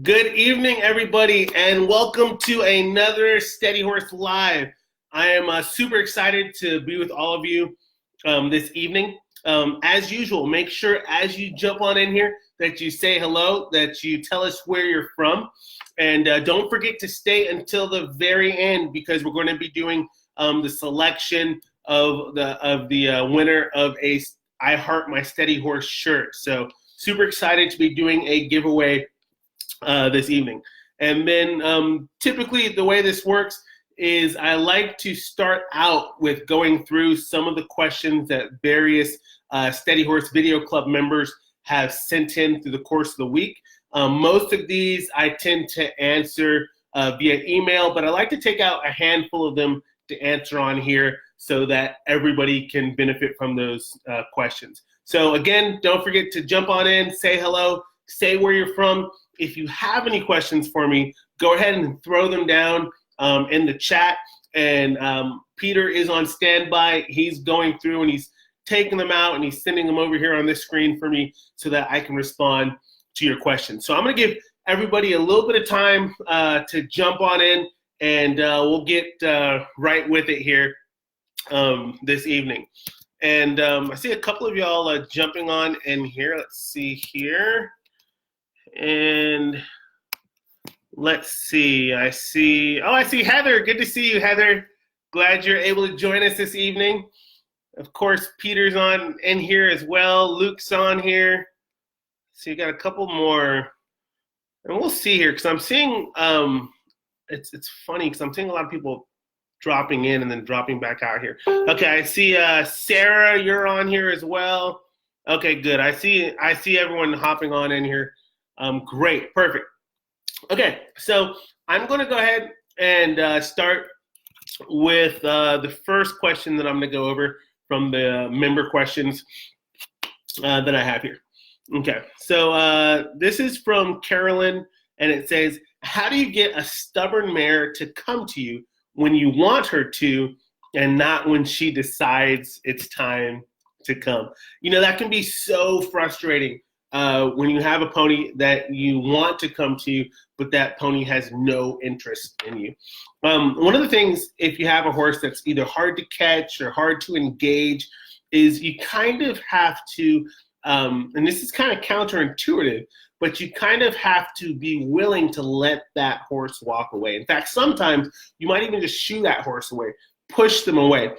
Good evening, everybody, and welcome to another Steady Horse Live. I am super excited to be with all of you this evening. As usual, make sure as you jump on in here that you say hello, that you tell us where you're from, and don't forget to stay until the very end because we're going to be doing the selection of the winner of a I Heart My Steady Horse shirt. So super excited to be doing a giveaway this evening. And then typically the way this works is I like to start out with going through some of the questions that various Steady Horse Video Club members have sent in through the course of the week. Most of these I tend to answer via email, but I like to take out a handful of them to answer on here so that everybody can benefit from those questions. So again, don't forget to jump on in, say hello, say where you're from. If you have any questions for me, go ahead and throw them down in the chat. And Peter is on standby. He's going through and he's taking them out and he's sending them over here on this screen for me so that I can respond to your questions. So I'm going to give everybody a little bit of time to jump on in, and we'll get right with it here this evening. And I see a couple of y'all jumping on in here. Let's see here. And let's see, I see Heather. Good to see you, Heather. Glad you're able to join us this evening. Of course, Peter's on in here as well. Luke's on here. So you got a couple more. And we'll see here, because I'm seeing, it's funny, because I'm seeing a lot of people dropping in and then dropping back out here. Okay, I see Sarah, you're on here as well. Okay, good. I see everyone hopping on in here. Great, perfect. Okay, so I'm going to go ahead and start with the first question that I'm going to go over from the member questions that I have here. Okay, so this is from Carolyn, and it says, how do you get a stubborn mare to come to you when you want her to and not when she decides it's time to come? You know, that can be so frustrating. When you have a pony that you want to come to you, but that pony has no interest in you. One of the things, if you have a horse that's either hard to catch or hard to engage, is you kind of have to, and this is kind of counterintuitive, but you kind of have to be willing to let that horse walk away. In fact, sometimes you might even just shoo that horse away, push them away.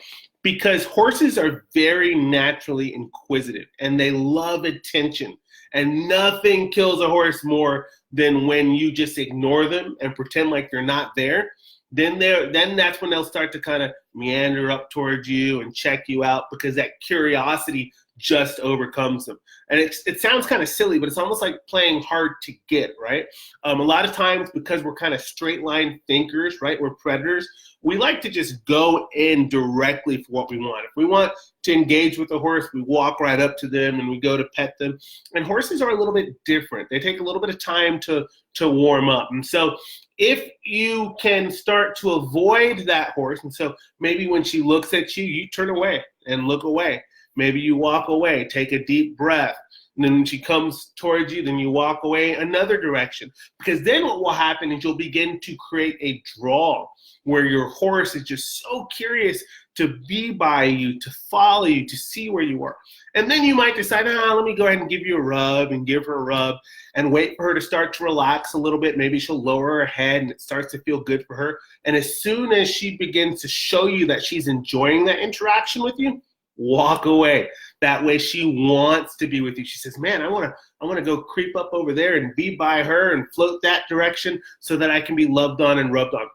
Because horses are very naturally inquisitive and they love attention. And nothing kills a horse more than when you just ignore them and pretend like they're not there. Then that's when they'll start to kind of meander up towards you and check you out, because that curiosity just overcomes them. And it sounds kind of silly, but it's almost like playing hard to get, right? A lot of times, because we're kind of straight line thinkers, right? We're predators. We like to just go in directly for what we want. If we want to engage with a horse, we walk right up to them and we go to pet them. And horses are a little bit different. They take a little bit of time to warm up. And so if you can start to avoid that horse, and so maybe when she looks at you, you turn away and look away. Maybe you walk away, take a deep breath. And then when she comes towards you, then you walk away another direction. Because then what will happen is you'll begin to create a draw where your horse is just so curious to be by you, to follow you, to see where you are. And then you might decide, let me go ahead and give you a rub and give her a rub and wait for her to start to relax a little bit. Maybe she'll lower her head and it starts to feel good for her. And as soon as she begins to show you that she's enjoying that interaction with you, walk away. That way she wants to be with you. She says, man, I want to go creep up over there and be by her and float that direction so that I can be loved on and rubbed on.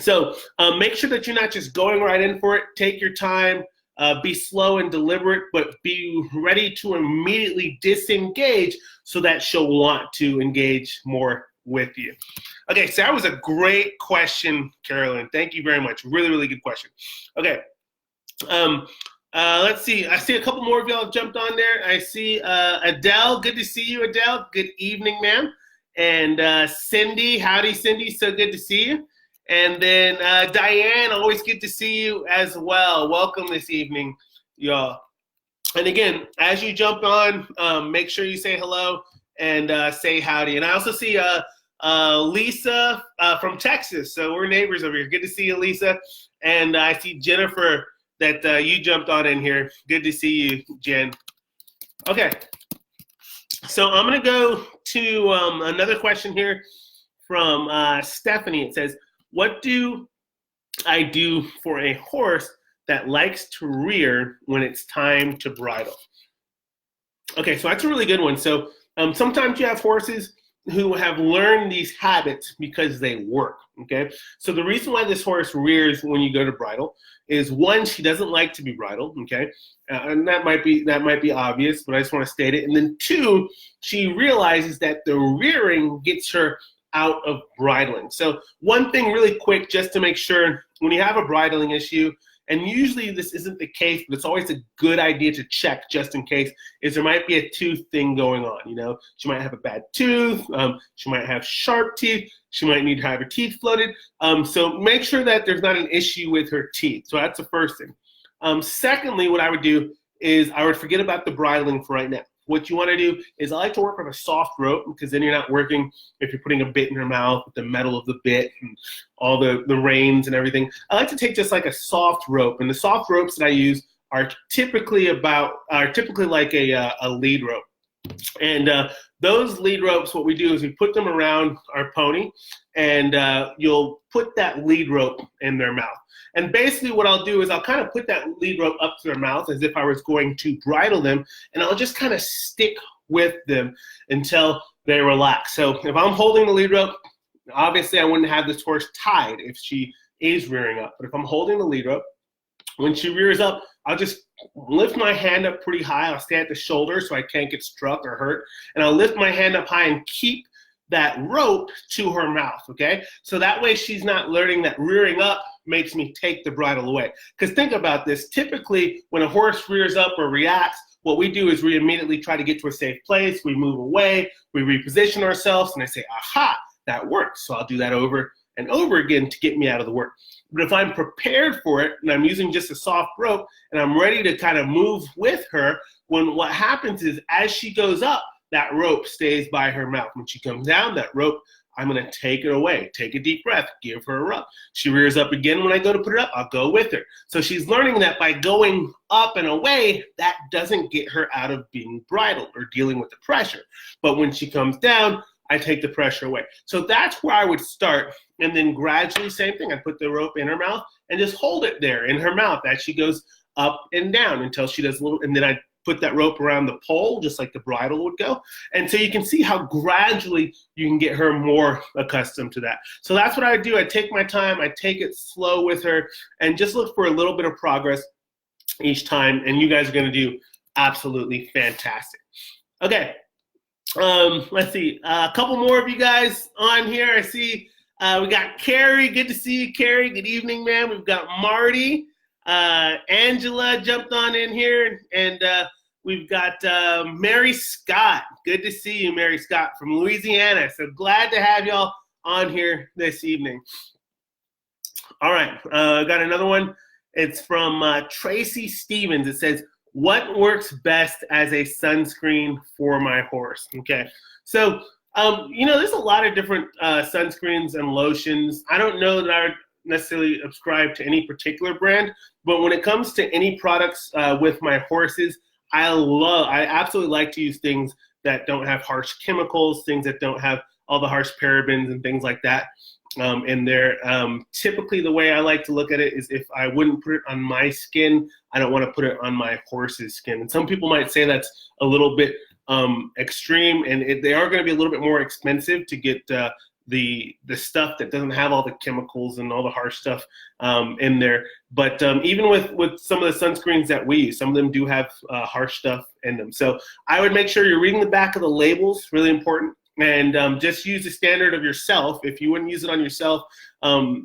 So make sure that you're not just going right in for it. Take your time, be slow and deliberate, but be ready to immediately disengage so that she'll want to engage more with you. Okay, so that was a great question, Carolyn. Thank you very much. Really, really good question. Okay. Let's see. I see a couple more of y'all have jumped on there. I see Adele. Good to see you, Adele. Good evening, ma'am. And Cindy. Howdy, Cindy. So good to see you. And then Diane, always good to see you as well. Welcome this evening, y'all. And again, as you jump on, make sure you say hello and say howdy. And I also see Lisa from Texas. So we're neighbors over here. Good to see you, Lisa. And I see Jennifer that you jumped on in here. Good to see you, Jen. Okay. So I'm going to go to another question here from Stephanie. It says, what do I do for a horse that likes to rear when it's time to bridle? Okay, so that's a really good one. So sometimes you have horses who have learned these habits because they work, okay? So the reason why this horse rears when you go to bridle is, one, she doesn't like to be bridled, okay? And that might be obvious, but I just want to state it. And then two, she realizes that the rearing gets her out of bridling. So one thing really quick, just to make sure, when you have a bridling issue, and usually this isn't the case, but it's always a good idea to check just in case, is there might be a tooth thing going on. You know, she might have a bad tooth, she might have sharp teeth, she might need to have her teeth floated. So make sure that there's not an issue with her teeth. So that's the first thing. Secondly, what I would do is I would forget about the bridling for right now. What you want to do is, I like to work on a soft rope, because then you're not working if you're putting a bit in her mouth with the metal of the bit and all the reins and everything. I like to take just like a soft rope, and the soft ropes that I use are typically like a lead rope. And those lead ropes, what we do is we put them around our pony, and you'll put that lead rope in their mouth. And basically what I'll do is I'll kind of put that lead rope up to their mouth as if I was going to bridle them, and I'll just kind of stick with them until they relax. So if I'm holding the lead rope, obviously I wouldn't have this horse tied if she is rearing up. But if I'm holding the lead rope, when she rears up, I'll just lift my hand up pretty high. I'll stay at the shoulder so I can't get struck or hurt. And I'll lift my hand up high and keep that rope to her mouth, okay? So that way she's not learning that rearing up makes me take the bridle away. Because think about this. Typically, when a horse rears up or reacts, what we do is we immediately try to get to a safe place. We move away. We reposition ourselves. And I say, aha, that works. So I'll do that over and over again to get me out of the work. But if I'm prepared for it and I'm using just a soft rope and I'm ready to kind of move with her, what happens is, as she goes up, that rope stays by her mouth. When she comes down, that rope, I'm going to take it away. Take a deep breath. Give her a rub. She rears up again. When I go to put her up, I'll go with her. So she's learning that by going up and away, that doesn't get her out of being bridled or dealing with the pressure. But when she comes down, I take the pressure away. So that's where I would start. And then gradually, same thing. I put the rope in her mouth and just hold it there in her mouth as she goes up and down until she does a little, and then I put that rope around the pole, just like the bridle would go. And so you can see how gradually you can get her more accustomed to that. So that's what I do. I take my time, I take it slow with her, and just look for a little bit of progress each time. And you guys are going to do absolutely fantastic. Okay. Let's see. A couple more of you guys on here. I see we got Carrie. Good to see you, Carrie. Good evening, man. We've got Marty. Angela jumped on in here, and we've got Mary Scott. Good to see you, Mary Scott from Louisiana. So glad to have y'all on here this evening. All right, got another one. It's from Tracy Stevens. It says, what works best as a sunscreen for my horse? Okay, so there's a lot of different sunscreens and lotions. I don't know that I would necessarily subscribe to any particular brand, but when it comes to any products with my horses, I absolutely like to use things that don't have harsh chemicals, things that don't have all the harsh parabens and things like that in there. Typically, the way I like to look at it is, if I wouldn't put it on my skin, I don't want to put it on my horse's skin. And some people might say that's a little bit extreme, and they are going to be a little bit more expensive to get the stuff that doesn't have all the chemicals and all the harsh stuff in there. But even with some of the sunscreens that we use, some of them do have harsh stuff in them. So I would make sure you're reading the back of the labels, really important. And just use the standard of yourself. If you wouldn't use it on yourself,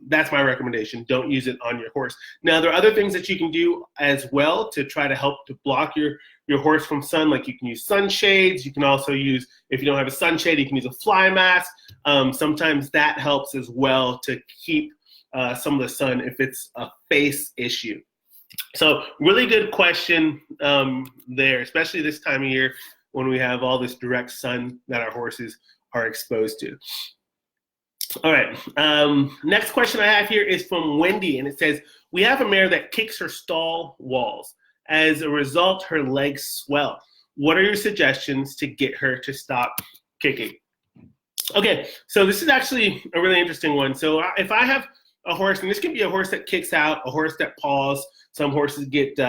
that's my recommendation. Don't use it on your horse. Now, there are other things that you can do as well to try to help to block your horse from sun. Like, you can use sunshades. You can also use, if you don't have a sunshade, you can use a fly mask. Sometimes that helps as well to keep some of the sun if it's a face issue. So really good question there, especially this time of year when we have all this direct sun that our horses are exposed to. All right. Next question I have here is from Wendy, and it says, we have a mare that kicks her stall walls. As a result, her legs swell. What are your suggestions to get her to stop kicking? Okay, so this is actually a really interesting one. So if I have a horse, and this can be a horse that kicks out, a horse that paws. Some horses get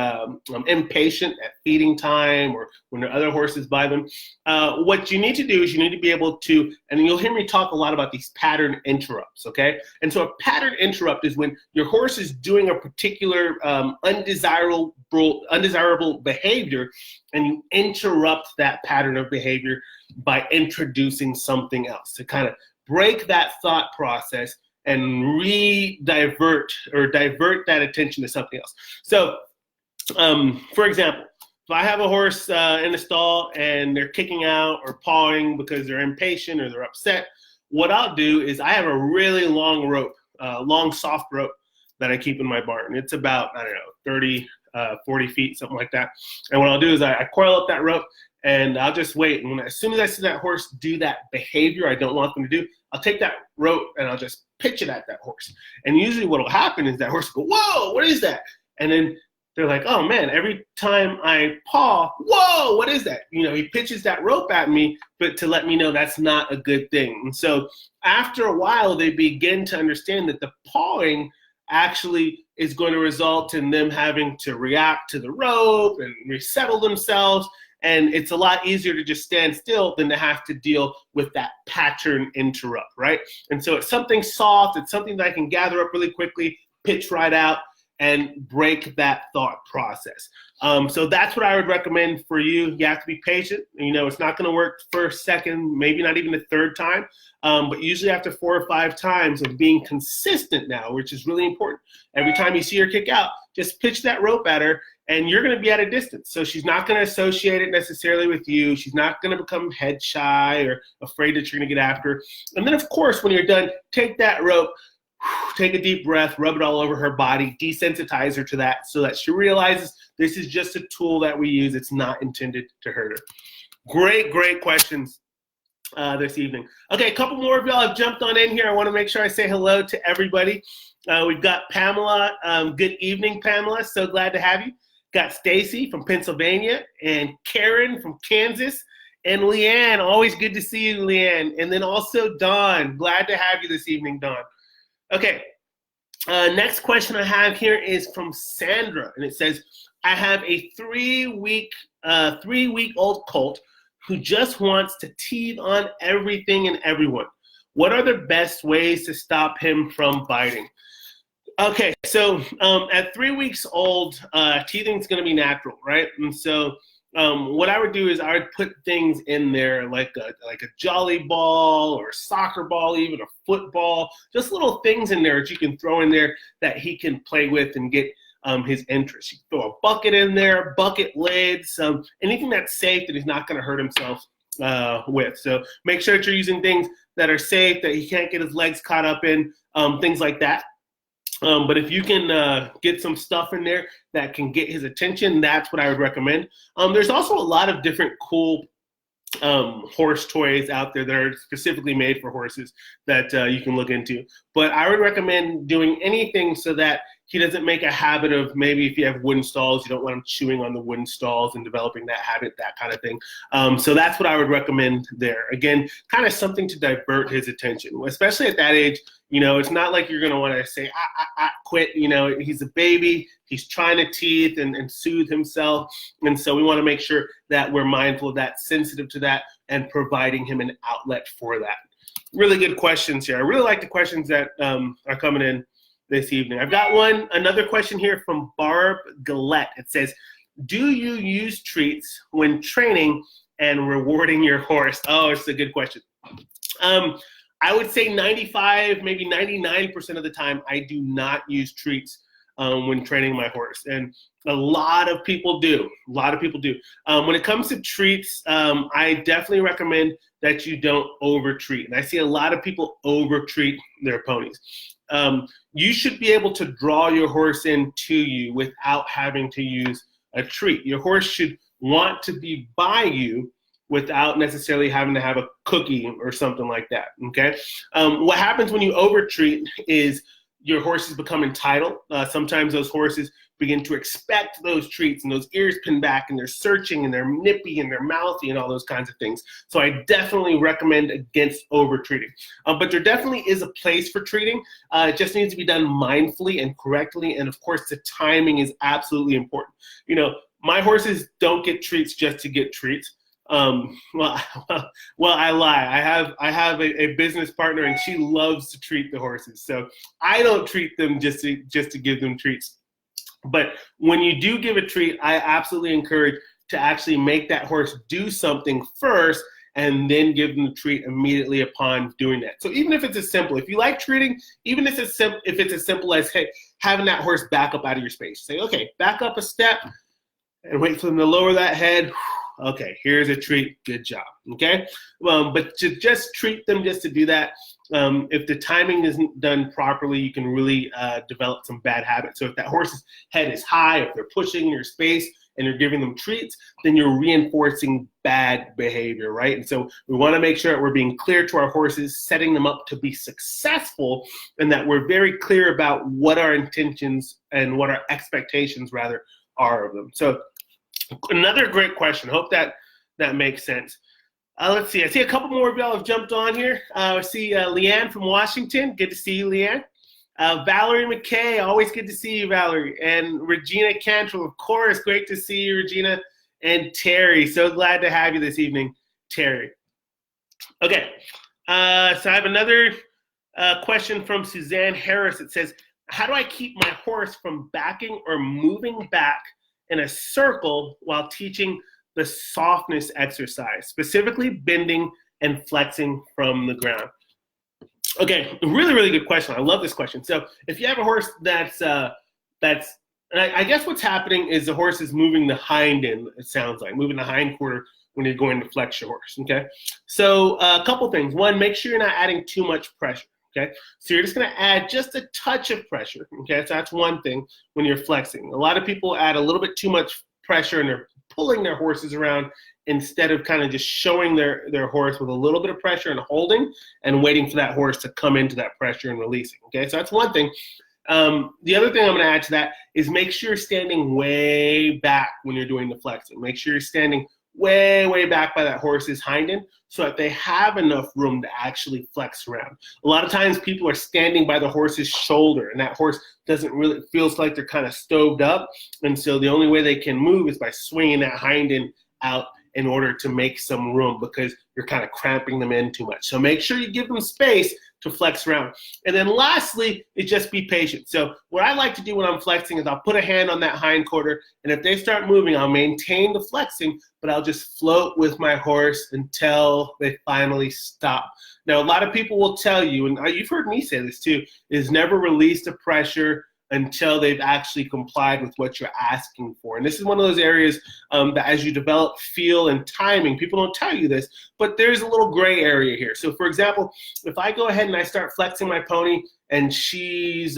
impatient at feeding time or when there are other horses by them. What you need to do is you need to be able to, and you'll hear me talk a lot about these pattern interrupts, okay? And so a pattern interrupt is when your horse is doing a particular undesirable behavior, and you interrupt that pattern of behavior by introducing something else to kind of break that thought process and divert that attention to something else. So, for example, if I have a horse in the stall and they're kicking out or pawing because they're impatient or they're upset, what I'll do is I have a really long rope, long soft rope that I keep in my barn. It's about, I don't know, 30, 40 feet, something like that. And what I'll do is I coil up that rope and I'll just wait. And as soon as I see that horse do that behavior I don't want them to do, I'll take that rope and I'll just pitch it at that horse. And usually what will happen is that horse will go, whoa, what is that? And then they're like, oh man, every time I paw, whoa, what is that? You know, he pitches that rope at me, but to let me know that's not a good thing. And so after a while, they begin to understand that the pawing actually is going to result in them having to react to the rope and resettle themselves. And it's a lot easier to just stand still than to have to deal with that pattern interrupt, right? And so it's something soft, it's something that I can gather up really quickly, pitch right out, and break that thought process. So that's what I would recommend for you. You have to be patient. You know, it's not going to work first, second, maybe not even the third time, but usually after 4 or 5 times of being consistent now, which is really important. Every time you see her kick out, just pitch that rope at her, and you're going to be at a distance. So she's not going to associate it necessarily with you. She's not going to become head shy or afraid that you're going to get after her. And then, of course, when you're done, take that rope, take a deep breath, rub it all over her body, desensitize her to that so that she realizes this is just a tool that we use. It's not intended to hurt her. Great questions this evening. Okay, a couple more of y'all have jumped on in here. I want to make sure I say hello to everybody. We've got Pamela. Good evening, Pamela. So glad to have you. Got Stacy from Pennsylvania and Karen from Kansas and Leanne. Always good to see you, Leanne. And then also Dawn. Glad to have you this evening, Dawn. Okay, next question I have here is from Sandra, and it says, I have a 3-week-old colt who just wants to teeth on everything and everyone. What are the best ways to stop him from biting? Okay, so at 3 weeks old, teething is going to be natural, right? And so what I would do is I would put things in there like a jolly ball or a soccer ball, even a football, just little things in there that you can throw in there that he can play with and get his interest. You throw a bucket in there, bucket lids, anything that's safe that he's not going to hurt himself with. So make sure that you're using things that are safe, that he can't get his legs caught up in, things like that. But if you can get some stuff in there that can get his attention, that's what I would recommend. There's also a lot of different cool horse toys out there that are specifically made for horses that you can look into. But I would recommend doing anything so that he doesn't make a habit of, maybe if you have wooden stalls, you don't want him chewing on the wooden stalls and developing that habit, that kind of thing. So that's what I would recommend there. Again, kind of something to divert his attention, especially at that age. You know, it's not like you're going to want to say, quit. You know, he's a baby. He's trying to teeth and soothe himself. And so we want to make sure that we're mindful of that, sensitive to that, and providing him an outlet for that. Really good questions here. I really like the questions that are coming in this evening. I've got another question here from Barb Gillette. It says, do you use treats when training and rewarding your horse? Oh, it's a good question. I would say 95, maybe 99% of the time, I do not use treats when training my horse. And a lot of people do. When it comes to treats, I definitely recommend that you don't over-treat. And I see a lot of people over-treat their ponies. You should be able to draw your horse in to you without having to use a treat. Your horse should want to be by you without necessarily having to have a cookie or something like that, okay? What happens when you over-treat is your horses become entitled. Sometimes those horses begin to expect those treats and those ears pin back and they're searching and they're nippy and they're mouthy and all those kinds of things. So I definitely recommend against over-treating. But there definitely is a place for treating. It just needs to be done mindfully and correctly. And of course, the timing is absolutely important. You know, my horses don't get treats just to get treats. Well, I lie. I have a business partner, and she loves to treat the horses. So I don't treat them just to give them treats. But when you do give a treat, I absolutely encourage to actually make that horse do something first, and then give them the treat immediately upon doing that. So even if it's as simple, if you like treating, even if it's as simple as, hey, having that horse back up out of your space. Say, okay, back up a step, and wait for them to lower that head. Okay, here's a treat. Good job. Okay, but to just treat them just to do that, if the timing isn't done properly, you can really develop some bad habits. So if that horse's head is high, if they're pushing in your space and you're giving them treats, then you're reinforcing bad behavior, right? And so we want to make sure that we're being clear to our horses, setting them up to be successful, and that we're very clear about what our intentions and what our expectations rather are of them. So another great question. Hope that makes sense. Let's see. I see a couple more of y'all have jumped on here. I see Leanne from Washington. Good to see you, Leanne. Valerie McKay. Always good to see you, Valerie. And Regina Cantrell, of course. Great to see you, Regina. And Terry. So glad to have you this evening, Terry. Okay. So I have another question from Suzanne Harris. It says, how do I keep my horse from backing or moving back in a circle while teaching the softness exercise, specifically bending and flexing from the ground? Okay, really, really good question. I love this question. So if you have a horse I guess what's happening is the horse is moving the hind end, it sounds like, moving the hind quarter when you're going to flex your horse, okay? So a couple things. One, make sure you're not adding too much pressure. Okay, so you're just going to add just a touch of pressure. Okay, so that's one thing when you're flexing. A lot of people add a little bit too much pressure and they're pulling their horses around instead of kind of just showing their horse with a little bit of pressure and holding and waiting for that horse to come into that pressure and releasing. Okay, so that's one thing. The other thing I'm going to add to that is make sure you're standing way back when you're doing the flexing. Make sure you're standing way, way back by that horse's hind end so that they have enough room to actually flex around. A lot of times people are standing by the horse's shoulder and that horse doesn't really, it feels like they're kind of stoved up. And so the only way they can move is by swinging that hind end out in order to make some room because you're kind of cramping them in too much. So make sure you give them space to flex around. And then lastly, is just be patient. So what I like to do when I'm flexing is I'll put a hand on that hind quarter, and if they start moving, I'll maintain the flexing, but I'll just float with my horse until they finally stop. Now, a lot of people will tell you, and you've heard me say this too, is never release the pressure until they've actually complied with what you're asking for. And this is one of those areas that as you develop feel and timing, people don't tell you this, but there's a little gray area here. So for example, if I go ahead and I start flexing my pony and she's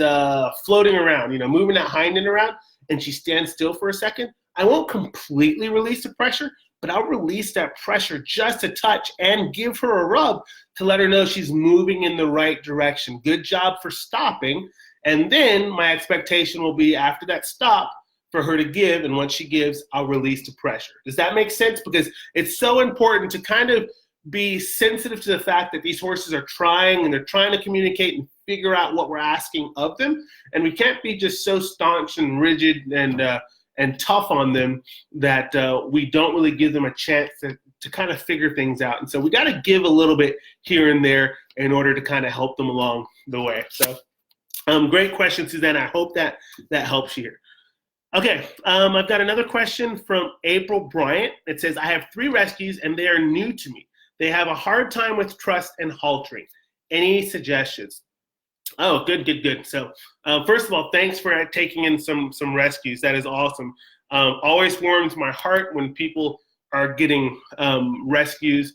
floating around, you know, moving that hind end around, and she stands still for a second, I won't completely release the pressure, but I'll release that pressure just a touch and give her a rub to let her know she's moving in the right direction. Good job for stopping. And then my expectation will be after that stop for her to give, and once she gives, I'll release the pressure. Does that make sense? Because it's so important to kind of be sensitive to the fact that these horses are trying and they're trying to communicate and figure out what we're asking of them. And we can't be just so staunch and rigid and tough on them that we don't really give them a chance to kind of figure things out. And so we got to give a little bit here and there in order to kind of help them along the way. So great question, Suzanne. I hope that helps you here. Okay, I've got another question from April Bryant. It says, I have 3 rescues and they are new to me. They have a hard time with trust and haltering. Any suggestions? Oh, good. So first of all, thanks for taking in some rescues. That is awesome. Always warms my heart when people are getting rescues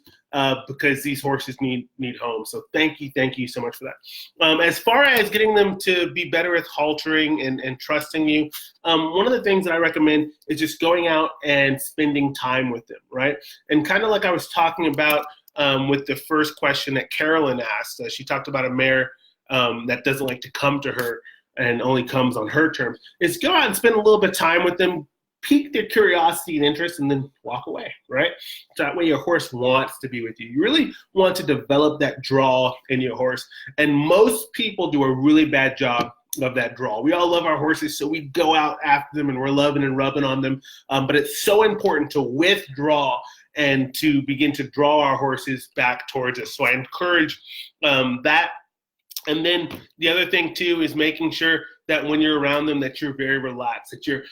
because these horses need homes. So thank you so much for that. As far as getting them to be better with haltering and trusting you, one of the things that I recommend is just going out and spending time with them, right? And kind of like I was talking about with the first question that Carolyn asked. She talked about a mare that doesn't like to come to her and only comes on her terms. Is go out and spend a little bit of time with them, pique their curiosity and interest, and then walk away, right? So that way your horse wants to be with you. You really want to develop that draw in your horse. And most people do a really bad job of that draw. We all love our horses, so we go out after them and we're loving and rubbing on them. But it's so important to withdraw and to begin to draw our horses back towards us. So I encourage that. And then the other thing too is making sure that when you're around them that you're very relaxed, that you're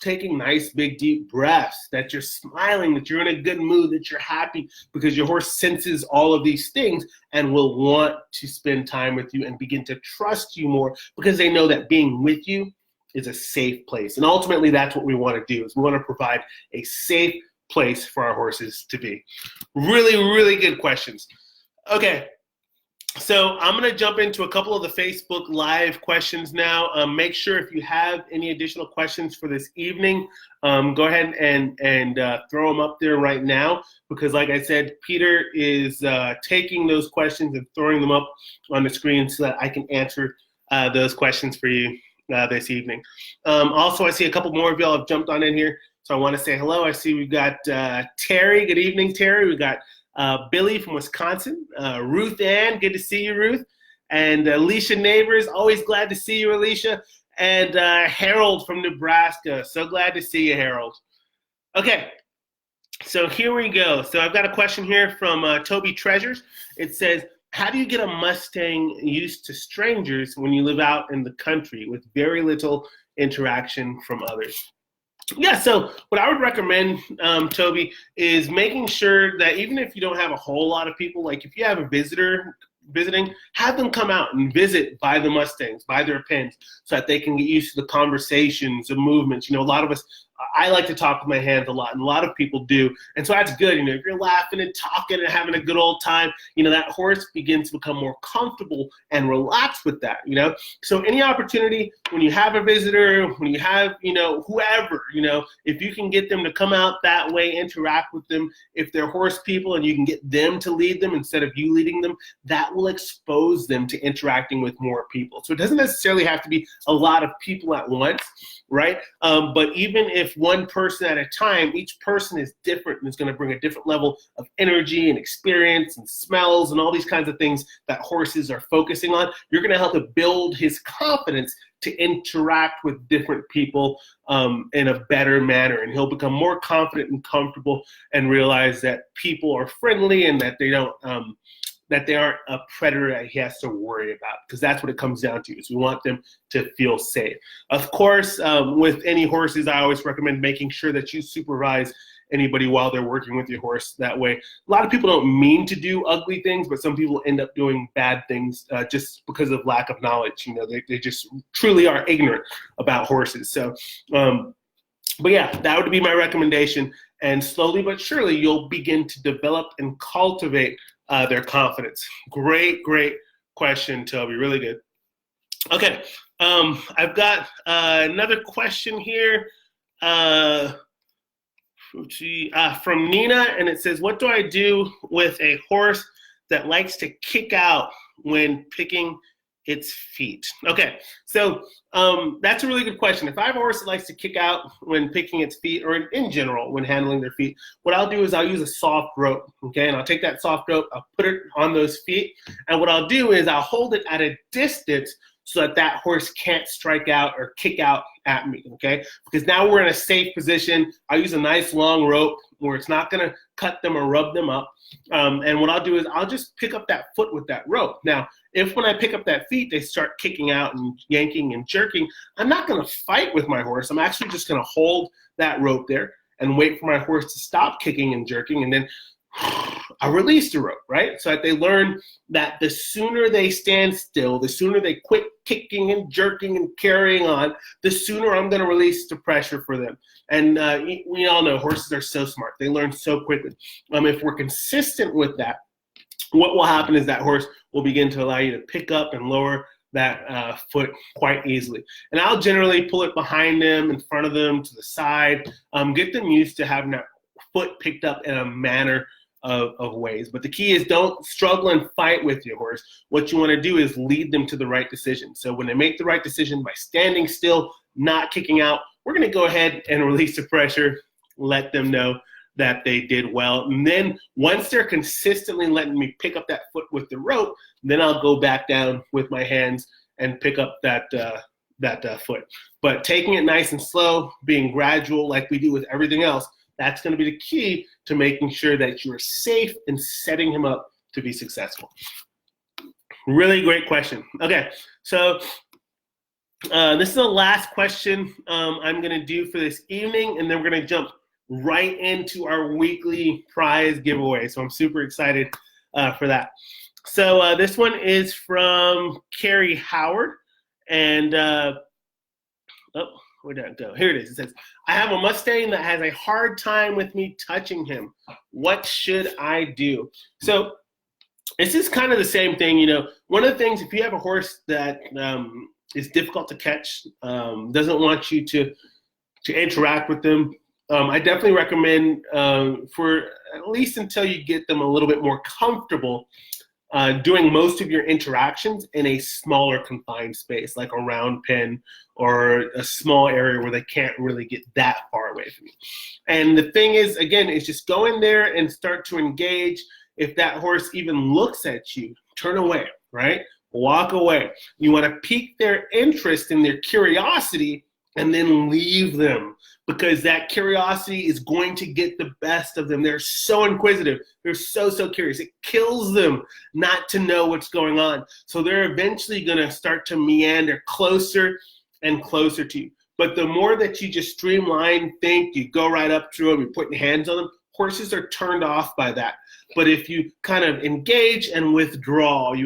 taking nice big deep breaths, that you're smiling, that you're in a good mood, that you're happy, because your horse senses all of these things and will want to spend time with you and begin to trust you more because they know that being with you is a safe place. And ultimately that's what we want to do, is we want to provide a safe place for our horses to be. Really, really good questions. Okay. So I'm going to jump into a couple of the Facebook Live questions now. Make sure if you have any additional questions for this evening, go ahead and throw them up there right now, because like I said, Peter is taking those questions and throwing them up on the screen so that I can answer those questions for you this evening. Also, I see a couple more of y'all have jumped on in here, so I want to say hello. I see we've got Terry. Good evening, Terry. We got Billy from Wisconsin, Ruth Ann, good to see you, Ruth, and Alicia Neighbors, always glad to see you, Alicia, and Harold from Nebraska, so glad to see you, Harold. Okay, so here we go. So I've got a question here from Toby Treasures. It says, how do you get a Mustang used to strangers when you live out in the country with very little interaction from others? Yeah, so what I would recommend, Toby, is making sure that even if you don't have a whole lot of people, like if you have a visitor visiting, have them come out and visit by the Mustangs, by their pens, so that they can get used to the conversations, the movements. You know, a lot of us, I like to talk with my hands a lot, and a lot of people do. And so that's good. You know, if you're laughing and talking and having a good old time, you know, that horse begins to become more comfortable and relaxed with that, you know. So any opportunity, when you have a visitor, when you have, you know, whoever, you know, if you can get them to come out that way, interact with them, if they're horse people and you can get them to lead them instead of you leading them, that will expose them to interacting with more people. So it doesn't necessarily have to be a lot of people at once, right? But even if one person at a time, each person is different and is going to bring a different level of energy and experience and smells and all these kinds of things that horses are focusing on, you're going to help to build his confidence to interact with different people in a better manner. And he'll become more confident and comfortable and realize that people are friendly and that they don't that they aren't a predator that he has to worry about, because that's what it comes down to, is we want them to feel safe. Of course, with any horses, I always recommend making sure that you supervise anybody while they're working with your horse. That way, a lot of people don't mean to do ugly things, but some people end up doing bad things just because of lack of knowledge. You know, they just truly are ignorant about horses. So, but yeah, that would be my recommendation. And slowly but surely, you'll begin to develop and cultivate their confidence. Great question, Toby. Really good. Okay, I've got another question here from Nina, and it says, what do I do with a horse that likes to kick out when picking its feet? Okay, so that's a really good question. If I have a horse that likes to kick out when picking its feet, or in general when handling their feet, what I'll do is I'll use a soft rope, okay? And I'll take that soft rope, I'll put it on those feet, and what I'll do is I'll hold it at a distance so that that horse can't strike out or kick out at me, okay? Because now we're in a safe position. I use a nice long rope where it's not gonna cut them or rub them up. And what I'll do is I'll just pick up that foot with that rope. Now, if when I pick up that feet, they start kicking out and yanking and jerking, I'm not gonna fight with my horse. I'm actually just gonna hold that rope there and wait for my horse to stop kicking and jerking, and then I release the rope, right? So that they learn that the sooner they stand still, the sooner they quit kicking and jerking and carrying on, the sooner I'm going to release the pressure for them. And we all know horses are so smart. They learn so quickly. If we're consistent with that, what will happen is that horse will begin to allow you to pick up and lower that foot quite easily. And I'll generally pull it behind them, in front of them, to the side, get them used to having that foot picked up in a manner of ways. But the key is don't struggle and fight with your horse. What you want to do is lead them to the right decision. So when they make the right decision by standing still, not kicking out, we're going to go ahead and release the pressure, let them know that they did well. And then once they're consistently letting me pick up that foot with the rope, then I'll go back down with my hands and pick up that foot. But taking it nice and slow, being gradual like we do with everything else, that's going to be the key to making sure that you're safe and setting him up to be successful. Really great question. Okay, so this is the last question I'm going to do for this evening, and then we're going to jump right into our weekly prize giveaway. So I'm super excited for that. So this one is from Carrie Howard, and where did it go? Here it is. It says, I have a Mustang that has a hard time with me touching him. What should I do? So this is kind of the same thing. You know, one of the things, if you have a horse that is difficult to catch, doesn't want you to interact with them, I definitely recommend for at least until you get them a little bit more comfortable doing most of your interactions in a smaller confined space, like a round pen or a small area where they can't really get that far away from you. And the thing is, again, is just go in there and start to engage. If that horse even looks at you, turn away, right? Walk away. You want to pique their interest and their curiosity and then leave them, because that curiosity is going to get the best of them. They're so inquisitive. They're so curious. It kills them not to know what's going on. So they're eventually going to start to meander closer and closer to you. But the more that you just streamline, think, you go right up to them, you're putting hands on them, horses are turned off by that. But if you kind of engage and withdraw, they're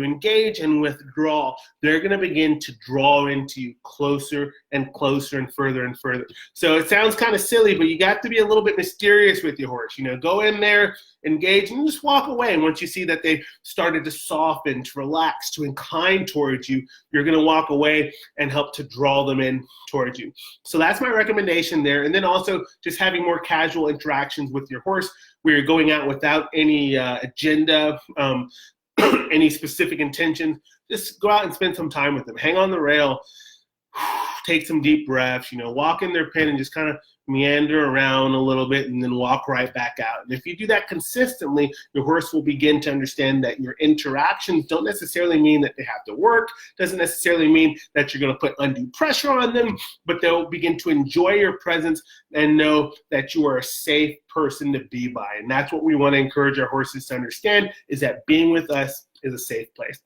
going to begin to draw into you closer and closer and further and further. So it sounds kind of silly, but you got to be a little bit mysterious with your horse. You know, go in there, engage, and just walk away. And once you see that they've started to soften, to relax, to incline towards you, you're going to walk away and help to draw them in towards you. So that's my recommendation there. And then also just having more casual interactions with your horse, where you're going out without any agenda, any specific intention. Just go out and spend some time with them. Hang on the rail, take some deep breaths, you know, walk in their pen and just kind of meander around a little bit and then walk right back out. And if you do that consistently, your horse will begin to understand that your interactions don't necessarily mean that they have to work, doesn't necessarily mean that you're going to put undue pressure on them, but they'll begin to enjoy your presence and know that you are a safe person to be by. And that's what we want to encourage our horses to understand, is that being with us is a safe place.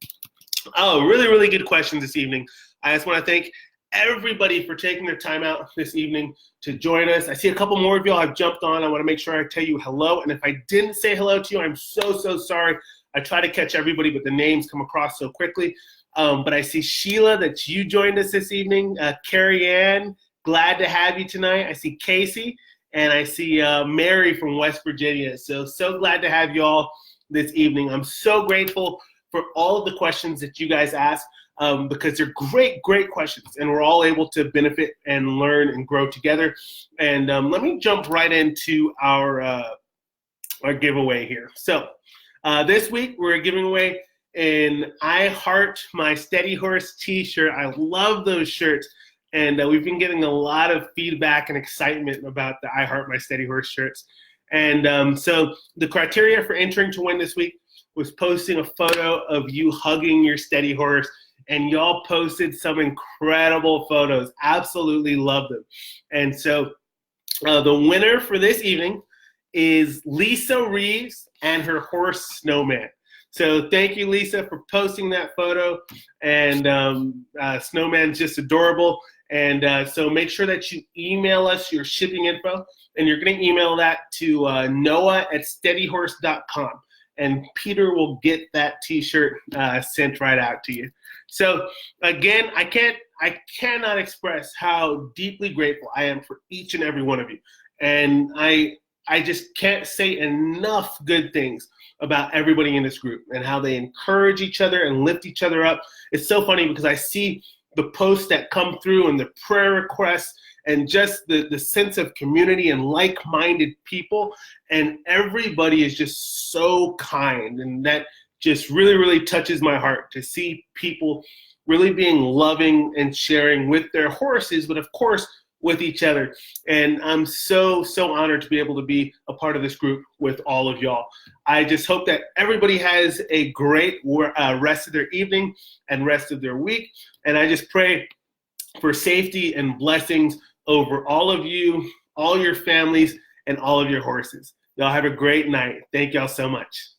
Oh, really good questions this evening. I just want to thank everybody for taking their time out this evening to join us. I see a couple more of y'all have jumped on. I want to make sure I tell you hello. And if I didn't say hello to you, I'm so sorry. I try to catch everybody, but the names come across so quickly. But I see Sheila, that you joined us this evening. Carrie Ann, glad to have you tonight. I see Casey, and I see Mary from West Virginia. So glad to have you all this evening. I'm so grateful for all of the questions that you guys asked. Because they're great questions, and we're all able to benefit and learn and grow together. And let me jump right into our giveaway here. So this week we're giving away an I Heart My Steady Horse t-shirt. I love those shirts, and we've been getting a lot of feedback and excitement about the I Heart My Steady Horse shirts. And so the criteria for entering to win this week was posting a photo of you hugging your steady horse. And y'all posted some incredible photos. Absolutely love them. And so the winner for this evening is Lisa Reeves and her horse Snowman. So thank you, Lisa, for posting that photo. And Snowman's just adorable. And so make sure that you email us your shipping info. And you're going to email that to noah@steadyhorse.com. and Peter will get that t-shirt sent right out to you. So again, I cannot express how deeply grateful I am for each and every one of you. And I just can't say enough good things about everybody in this group and how they encourage each other and lift each other up. It's so funny because I see the posts that come through and the prayer requests and just the sense of community and like-minded people, and everybody is just so kind, and that just really, really touches my heart to see people really being loving and sharing with their horses, but of course with each other. And I'm so honored to be able to be a part of this group with all of y'all. I just hope that everybody has a great rest of their evening and rest of their week. And I just pray for safety and blessings over all of you, all your families, and all of your horses. Y'all have a great night. Thank y'all so much.